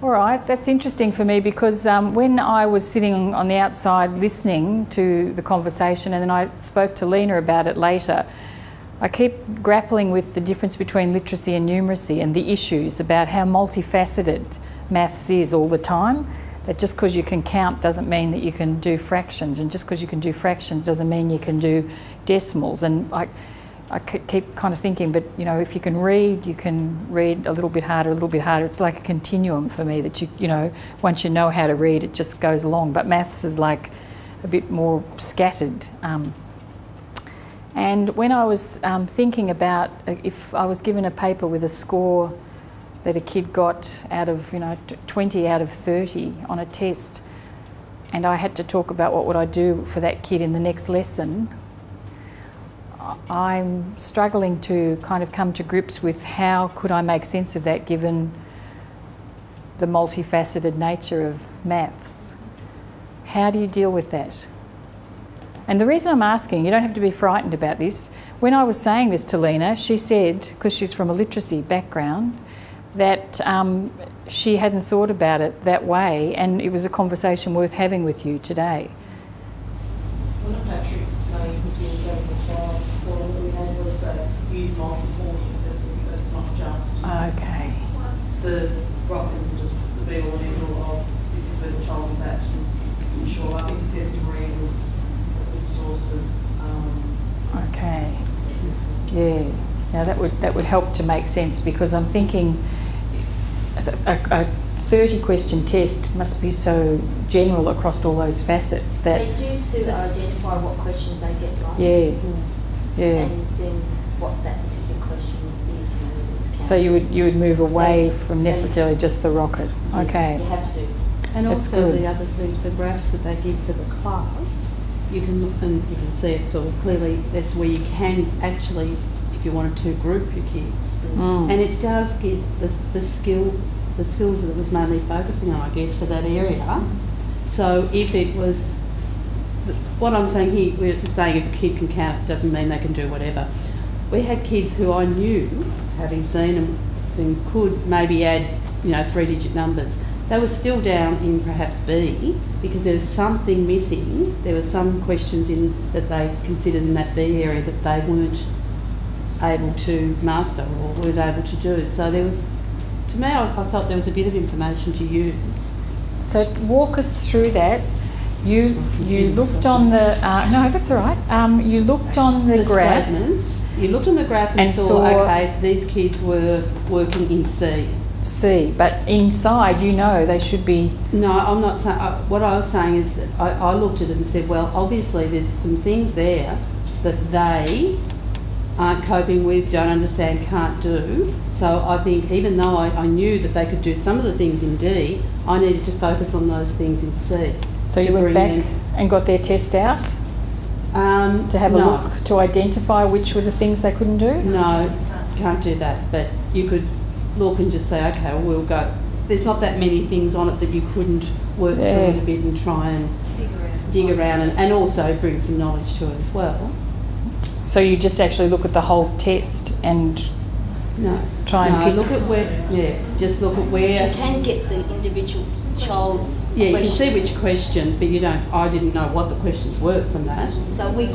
All right, that's interesting for me because when I was sitting on the outside listening to the conversation and then I spoke to Lena about it later, I keep grappling with the difference between literacy and numeracy and the issues about how multifaceted maths is all the time. That just because you can count doesn't mean that you can do fractions, and just because you can do fractions doesn't mean you can do decimals. And I keep kind of thinking, but you know, if you can read a little bit harder, a little bit harder. It's like a continuum for me that you know, once you know how to read, it just goes along. But maths is like a bit more scattered. And when I was thinking about if I was given a paper with a score that a kid got out of, 20 out of 30 on a test, and I had to talk about what would I do for that kid in the next lesson, I'm struggling to kind of come to grips with how could I make sense of that given the multifaceted nature of maths. How do you deal with that? And the reason I'm asking, you don't have to be frightened about this, when I was saying this to Lena, she said, because she's from a literacy background, that she hadn't thought about it that way, and it was a conversation worth having with you today. One of Patrick's main concerns over the trials that we had was that use multi-form assessment, so it's not just the rock isn't just the be all and end all of this is where the child is at to ensure. I think he said three was a good source of assessment. Yeah, that would help to make sense, because I'm thinking a 30-question test must be so general across all those facets that they do sort of identify what questions they get right. And then what that particular question is. So you would move away from necessarily just the rocket. Okay. You have to. And That's also good. the other thing, the graphs that they give for the class, you can look and you can see it sort of clearly. That's where you can actually, if you wanted to, group your kids, and it does give the skills that it was mainly focusing on, I guess, for that area. So if it was, what I'm saying here, we're saying if a kid can count, it doesn't mean they can do whatever. We had kids who I knew, having seen them, then could maybe add, 3-digit numbers. They were still down in perhaps B because there was something missing. There were some questions that they considered in that B area that they weren't able to master or weren't able to do. So there was, to me, I felt there was a bit of information to use. So walk us through that. You looked on the no, that's all right. You looked on the graph. Statements. You looked on the graph and saw okay, these kids were working in C, but inside, they should be. No, I'm not saying. What I was saying is that I looked at it and said, well, obviously there's some things there that they aren't coping with, don't understand, can't do. So I think even though I knew that they could do some of the things in D, I needed to focus on those things in C. So you went back and got their test out to have a look, to identify which were the things they couldn't do? No, can't do that. But you could look and just say, okay, well, we'll go. There's not that many things on it that you couldn't work through a bit and try and dig around and also bring some knowledge to it as well. So you just actually look at the whole test and try and pick. Look at where. Just look at where. You can get the individual child's you can see which questions, but you don't. I didn't know what the questions were from that. So we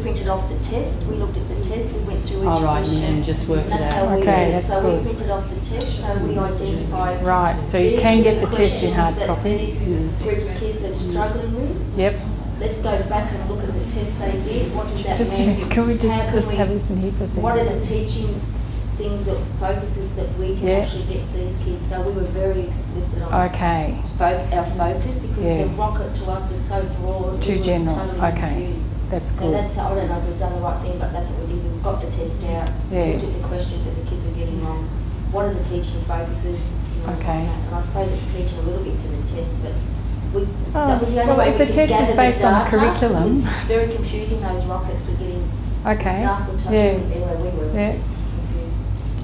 printed off the test. We looked at the test. We went through each question. And just worked it out. Okay, that's so good. We printed off the test. So we identified. Right. So you can get the test in hard copy. These group of kids that are struggling with. Yep. Let's go back and look at the tests they did. What does that Just mean? can we just have a listen here for a second? What are the teaching things that focuses that we can actually get these kids? So we were very explicit on our focus because the rocket to us was so broad. Too general. Totally confused. That's good. So that's, I don't know if we've done the right thing, but that's what we did. We got the test out. We looked at the questions that the kids were getting wrong. What are the teaching focuses? And I suppose it's teaching a little bit to the test, but that was the only way if the test is based on a curriculum, it's very confusing. Those rockets were getting staff were totally anyway we were confused.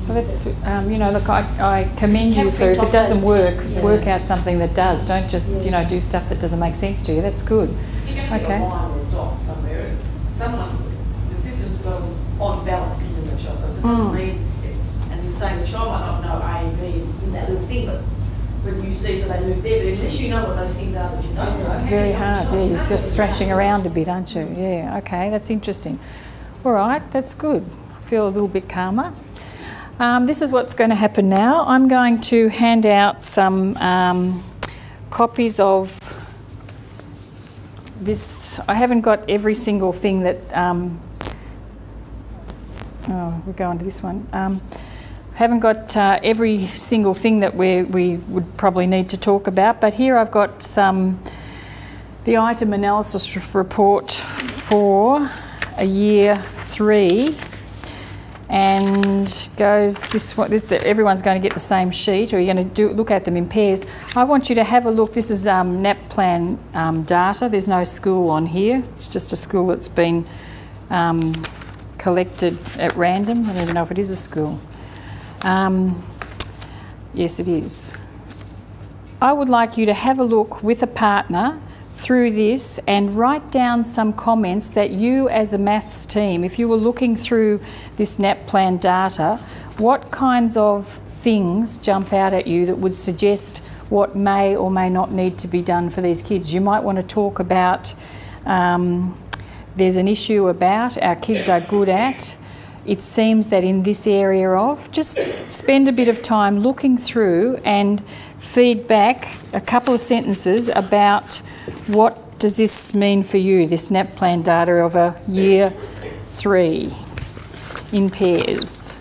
Well, that's look, I commend you for, if it doesn't work out something that does. Don't just do stuff that doesn't make sense to you. That's good. You're going to get a line or a dot somewhere. The system's got on balance given the child, so it doesn't mean. And you're saying the child might not know A and B in that little thing, but when you see, so they move there, but unless you know what those things are that you don't know. It's very hard, yeah. You're just thrashing around a bit, aren't you? Yeah, okay, that's interesting. All right, that's good. I feel a little bit calmer. This is what's going to happen now. I'm going to hand out some copies of this. I haven't got every single thing that... oh, we'll go on to this one. I haven't got every single thing that we would probably need to talk about, but here I've got the item analysis report for a year 3, and goes this one. Everyone's going to get the same sheet, or you're going to look at them in pairs. I want you to have a look. This is NAPLAN data. There's no school on here. It's just a school that's been collected at random. I don't even know if it is a school. Yes, it is. I would like you to have a look with a partner through this and write down some comments that you as a maths team, if you were looking through this NAPLAN data, what kinds of things jump out at you that would suggest what may or may not need to be done for these kids. You might want to talk about there's an issue about our kids are good at. It seems that in this area of, just spend a bit of time looking through and feed back a couple of sentences about what does this mean for you, this NAPLAN data of a year 3 in pairs.